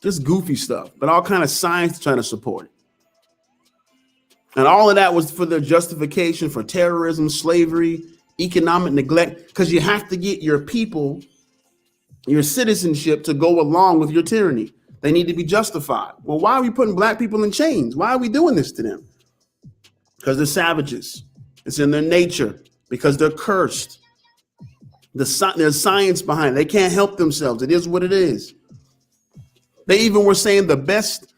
Just goofy stuff, but all kind of science trying to support it. And all of that was for the justification for terrorism, slavery, economic neglect, because you have to get your people, your citizenship to go along with your tyranny. They need to be justified. Well, why are we putting black people in chains? Why are we doing this to them? Because they're savages. It's in their nature, because they're cursed. There's science behind it. They can't help themselves. It is what it is. They even were saying the best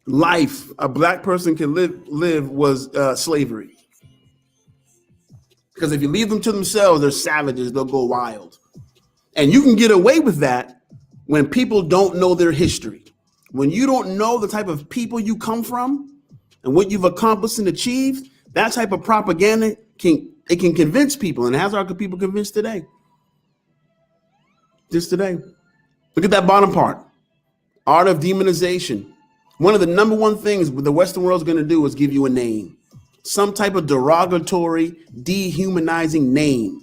life a black person can live was slavery. Because if you leave them to themselves, they're savages. They'll go wild. And you can get away with that when people don't know their history. When you don't know the type of people you come from and what you've accomplished and achieved, that type of propaganda can convince people. And how's our people convinced today? Just today. Look at that bottom part. Art of demonization. One of the number one things the Western world is going to do is give you a name. Some type of derogatory, dehumanizing name.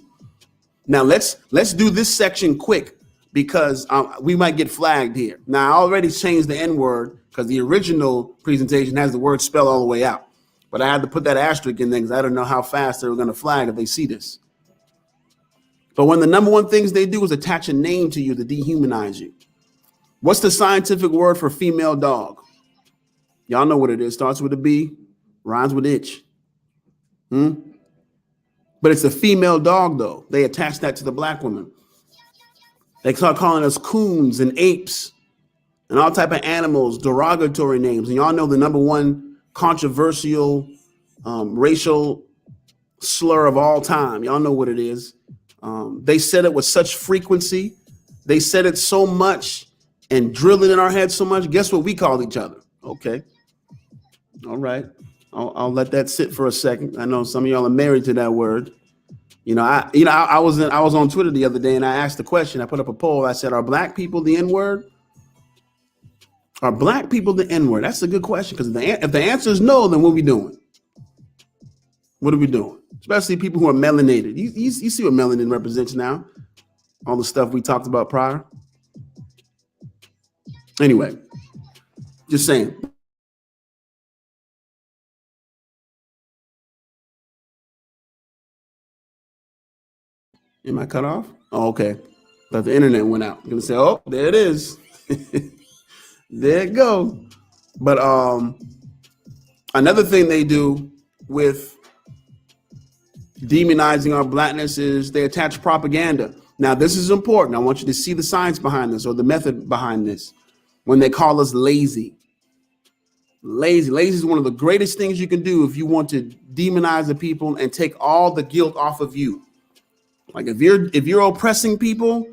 Now let's do this section quick because we might get flagged here. Now I already changed the N-word because the original presentation has the word spelled all the way out. But I had to put that asterisk in there because I don't know how fast they were going to flag if they see this. But one of the number one things they do is attach a name to you to dehumanize you. What's the scientific word for female dog? Y'all know what it is. Starts with a B, rhymes with itch. But it's a female dog, though. They attach that to the black woman. They start calling us coons and apes and all type of animals, derogatory names. And y'all know the number one controversial racial slur of all time. Y'all know what it is. They said it with such frequency. They said it so much and drilled it in our heads so much. Guess what we call each other? Okay. All right. I'll let that sit for a second. I know some of y'all are married to that word. I was on Twitter the other day and I asked the question. I put up a poll. I said, "Are black people the N-word? Are black people the N-word?" That's a good question, because if the answer is no, then what are we doing? What are we doing? Especially people who are melanated. You see what melanin represents now. All the stuff we talked about prior. Anyway, just saying. Am I cut off? Oh, okay. But the internet went out. I'm gonna say, oh, there it is. There it go. But another thing they do with demonizing our blackness is they attach propaganda. Now, this is important. I want you to see the science behind this, or the method behind this. When they call us lazy. Lazy is one of the greatest things you can do if you want to demonize the people and take all the guilt off of you. Like if you're oppressing people,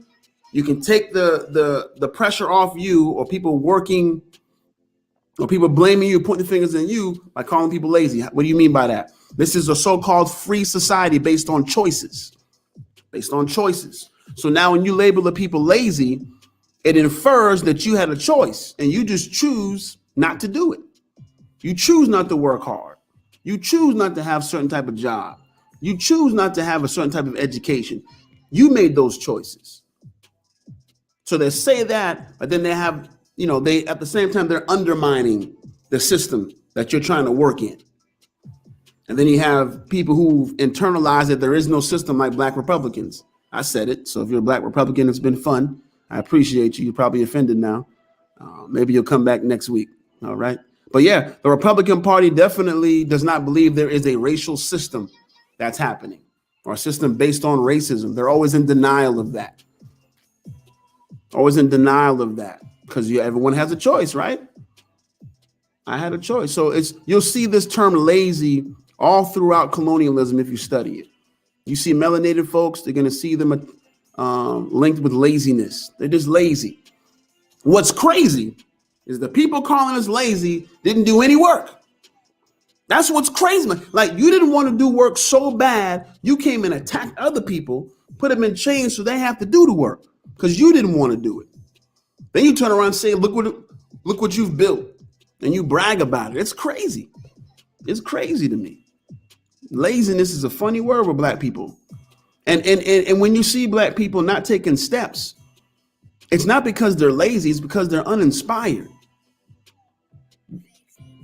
you can take the pressure off you, or people working, or people blaming you, pointing fingers at you by calling people lazy. What do you mean by that? This is a so-called free society based on choices. So now when you label the people lazy, it infers that you had a choice and you just choose not to do it. You choose not to work hard. You choose not to have a certain type of job. You choose not to have a certain type of education. You made those choices. So they say that, but then they have, they at the same time, they're undermining the system that you're trying to work in. And then you have people who've internalized that there is no system like black Republicans. I said it. So if you're a black Republican, it's been fun. I appreciate you. You're probably offended now. Maybe you'll come back next week. All right. But yeah, the Republican Party definitely does not believe there is a racial system that's happening, or a system based on racism. They're always in denial of that. Because everyone has a choice, right? I had a choice. So you'll see this term lazy all throughout colonialism if you study it. You see melanated folks, they're going to see them linked with laziness. They're just lazy. What's crazy is the people calling us lazy didn't do any work. That's what's crazy. Like, you didn't want to do work so bad, you came and attacked other people, put them in chains so they have to do the work because you didn't want to do it. Then you turn around and say, look what you've built, and you brag about it. It's crazy. It's crazy to me. Laziness is a funny word with black people. And when you see black people not taking steps, it's not because they're lazy, it's because they're uninspired.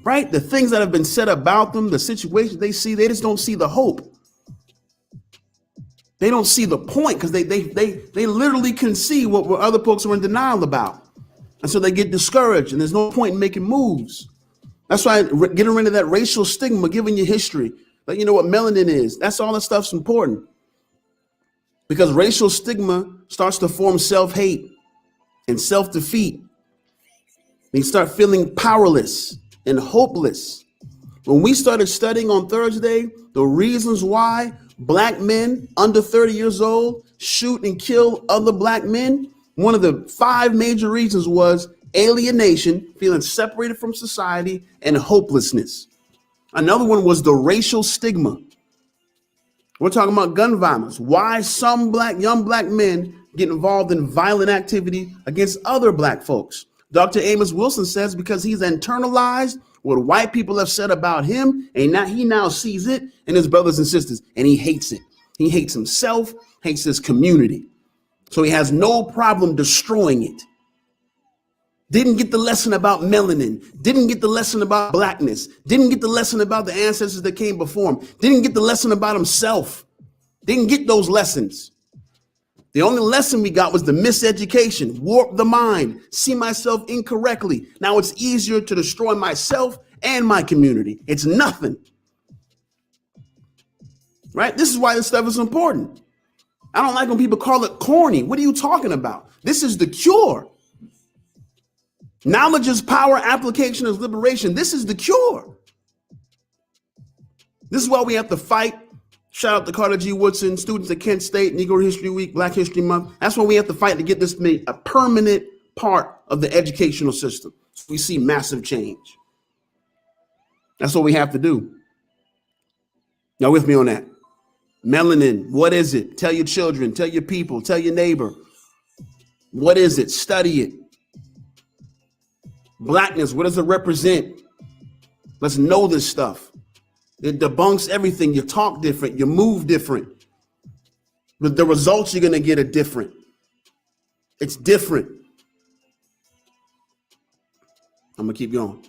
Right? The things that have been said about them, the situations they see, they just don't see the hope. They don't see the point because they literally can see what other folks are in denial about. And so they get discouraged and there's no point in making moves. That's why getting rid of that racial stigma, giving you history, let you know what melanin is. That's all that stuff's important. Because racial stigma starts to form self-hate and self-defeat. You start feeling powerless and hopeless. When we started studying on Thursday, the reasons why black men under 30 years old shoot and kill other black men, one of the 5 major reasons was alienation, feeling separated from society, and hopelessness. Another one was the racial stigma. We're talking about gun violence. Why some young black men get involved in violent activity against other black folks. Dr. Amos Wilson says because he's internalized what white people have said about him, and now he sees it in his brothers and sisters, and he hates it. He hates himself, hates his community. So he has no problem destroying it. Didn't get the lesson about melanin, didn't get the lesson about blackness, didn't get the lesson about the ancestors that came before him, didn't get the lesson about himself, didn't get those lessons. The only lesson we got was the miseducation, warp the mind, see myself incorrectly. Now it's easier to destroy myself and my community. It's nothing. Right? This is why this stuff is important. I don't like when people call it corny. What are you talking about? This is the cure. Knowledge is power, application is liberation. This is the cure. This is why we have to fight Shout out to Carter G. Woodson, students at Kent State, Negro History Week, Black History Month. That's why we have to fight to get this made a permanent part of the educational system. So we see massive change. That's what we have to do. Y'all with me on that? Melanin, what is it? Tell your children, tell your people, tell your neighbor. What is it? Study it. Blackness, what does it represent? Let's know this stuff. It debunks everything. You talk different, you move different. But the results you're going to get are different. It's different. I'm going to keep going.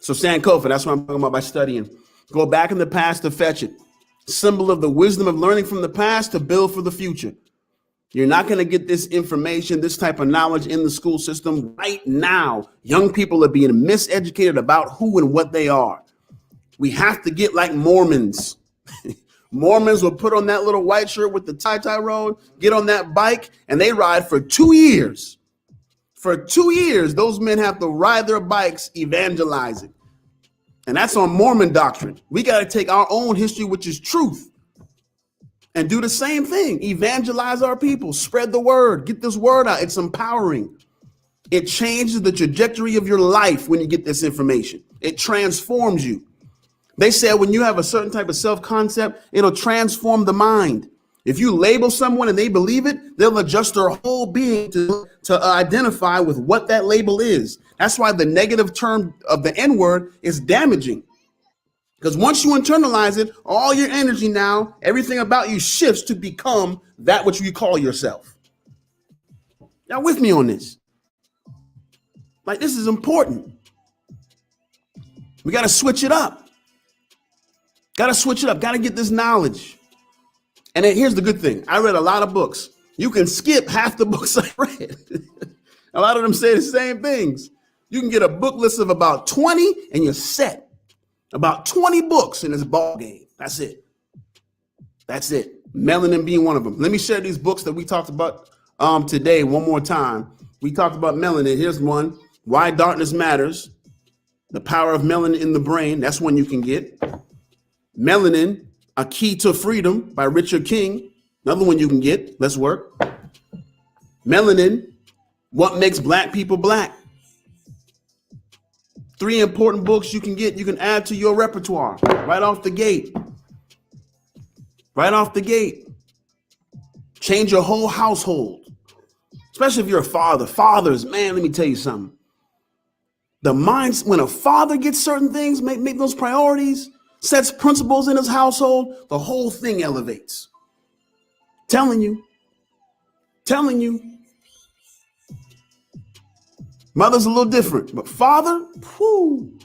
So Sankofa, that's what I'm talking about by studying. Go back in the past to fetch it. Symbol of the wisdom of learning from the past to build for the future. You're not going to get this information, this type of knowledge in the school system right now. Young people are being miseducated about who and what they are. We have to get like Mormons. Mormons will put on that little white shirt with the tie-tie road, get on that bike, and they ride for 2 years. For 2 years, those men have to ride their bikes evangelizing. And that's on Mormon doctrine. We got to take our own history, which is truth, and do the same thing. Evangelize our people, spread the word, get this word out. It's empowering. It changes the trajectory of your life when you get this information. It transforms you. They said when you have a certain type of self-concept, it'll transform the mind. If you label someone and they believe it, they'll adjust their whole being to identify with what that label is. That's why the negative term of the N-word is damaging. Because once you internalize it, all your energy now, everything about you shifts to become that which you call yourself. Y'all with me on this? Like, this is important. We got to switch it up. Got to switch it up. Got to get this knowledge. And then here's the good thing. I read a lot of books. You can skip half the books I read. A lot of them say the same things. You can get a book list of about 20 and you're set. About 20 books in this ball game. That's it. That's it. Melanin being one of them. Let me share these books that we talked about today one more time. We talked about melanin. Here's one. Why Darkness Matters. The Power of Melanin in the Brain. That's one you can get. Melanin, A Key to Freedom by Richard King. Another one you can get. Let's work. Melanin, What Makes Black People Black. 3 important books you can get, you can add to your repertoire right off the gate. Right off the gate. Change your whole household. Especially if you're a father. Fathers, man, let me tell you something. The minds, when a father gets certain things, make those priorities, sets principles in his household, the whole thing elevates. Telling you. Mother's a little different, but father, whoo,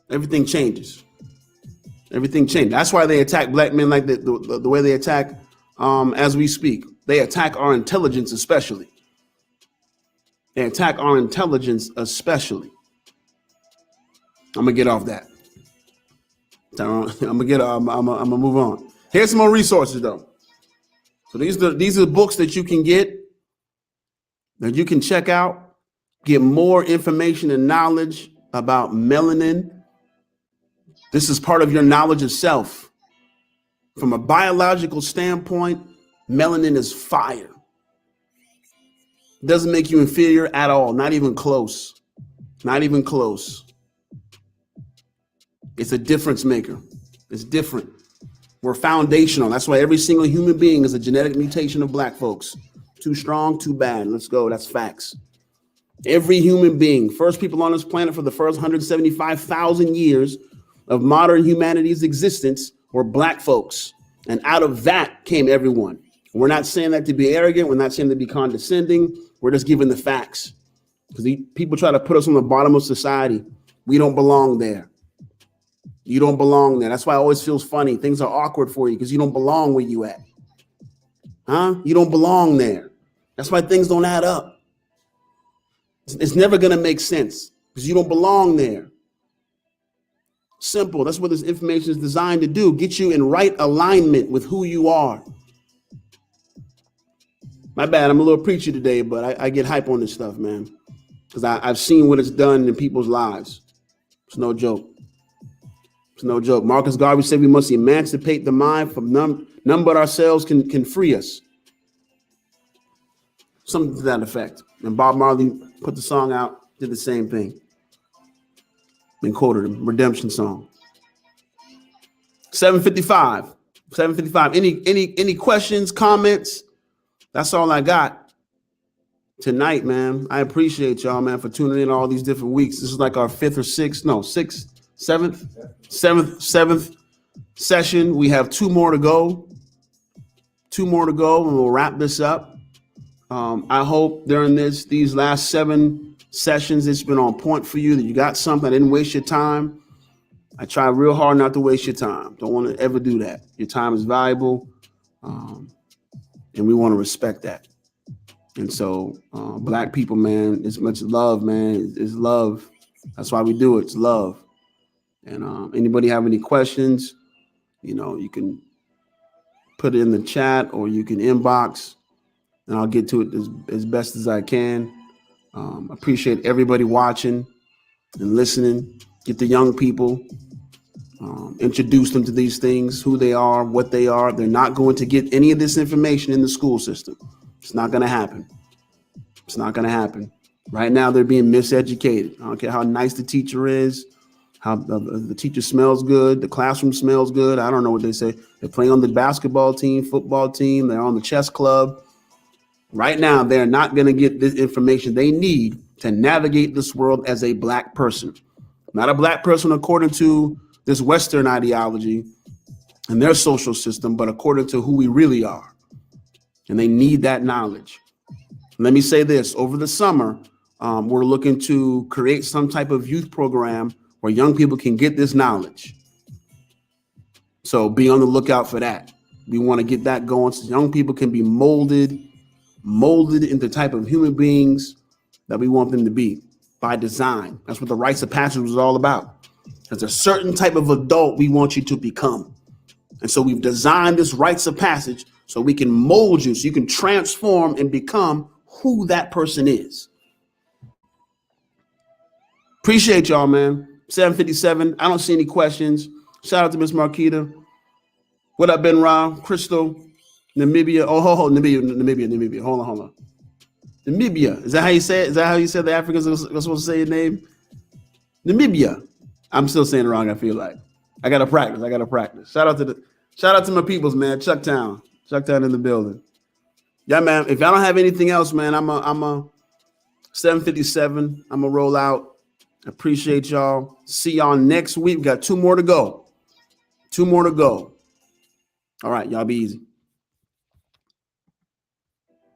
everything changes. Everything changes. That's why they attack black men like the way they attack as we speak. They attack our intelligence especially. They attack our intelligence especially. I'm gonna get off that. I'm gonna move on. Here's some more resources though. So these are books that you can get, that you can check out. Get more information and knowledge about melanin. This is part of your knowledge of self. From a biological standpoint, melanin is fire. It doesn't make you inferior at all, not even close. Not even close. It's a difference maker. It's different. We're foundational. That's why every single human being is a genetic mutation of black folks. Too strong, too bad. Let's go. That's facts. Every human being, first people on this planet for the first 175,000 years of modern humanity's existence were black folks. And out of that came everyone. We're not saying that to be arrogant. We're not saying to be condescending. We're just giving the facts. Because people try to put us on the bottom of society. We don't belong there. You don't belong there. That's why it always feels funny. Things are awkward for you because you don't belong where you at. Huh? You don't belong there. That's why things don't add up. It's never going to make sense because you don't belong there. Simple. That's what this information is designed to do. Get you in right alignment with who you are. My bad. I'm a little preachy today, but I get hype on this stuff, man, because I've seen what it's done in people's lives. It's no joke. It's no joke. Marcus Garvey said we must emancipate the mind from none but ourselves can free us. Something to that effect. And Bob Marley put the song out, did the same thing. And quoted him, redemption song. 7:55. 7:55. Any questions, comments? That's all I got tonight, man. I appreciate y'all, man, for tuning in all these different weeks. This is like our seventh session. We have two more to go, and we'll wrap this up. I hope during these last 7 sessions, it's been on point for you, that you got something. I didn't waste your time. I try real hard not to waste your time. Don't want to ever do that. Your time is valuable, and we want to respect that. And so, Black people, man, it's much love, man. It's love. That's why we do it. It's love. And anybody have any questions, you can put it in the chat or you can inbox, and I'll get to it as best as I can. Appreciate everybody watching and listening. Get the young people, introduce them to these things, who they are, what they are. They're not going to get any of this information in the school system. It's not going to happen. It's not going to happen. Right now, they're being miseducated. I don't care how nice the teacher is, how the teacher smells good, the classroom smells good. I don't know what they say. They're playing on the basketball team, football team. They're on the chess club. Right now, they're not going to get the information they need to navigate this world as a Black person. Not a Black person according to this Western ideology and their social system, but according to who we really are. And they need that knowledge. Let me say this. Over the summer, we're looking to create some type of youth program where young people can get this knowledge. So be on the lookout for that. We want to get that going so young people can be molded into the type of human beings that we want them to be by design. That's what the rites of passage was all about. There's a certain type of adult we want you to become. And so we've designed this rites of passage so we can mold you, so you can transform and become who that person is. Appreciate y'all, man. 7:57. I don't see any questions. Shout out to Miss Marquita. What up, Ben Ra, Crystal, Namibia. Oh, Namibia. Hold on. Namibia. Is that how you say it? Is that how you said the Africans are supposed to say your name? Namibia. I'm still saying it wrong, I feel like. I gotta practice. Shout out to my peoples, man. Chucktown in the building. Yeah, man. If I don't have anything else, man, I'm a 7:57. I'm gonna roll out. Appreciate y'all. See y'all next week. We got 2 more to go. All right, y'all be easy.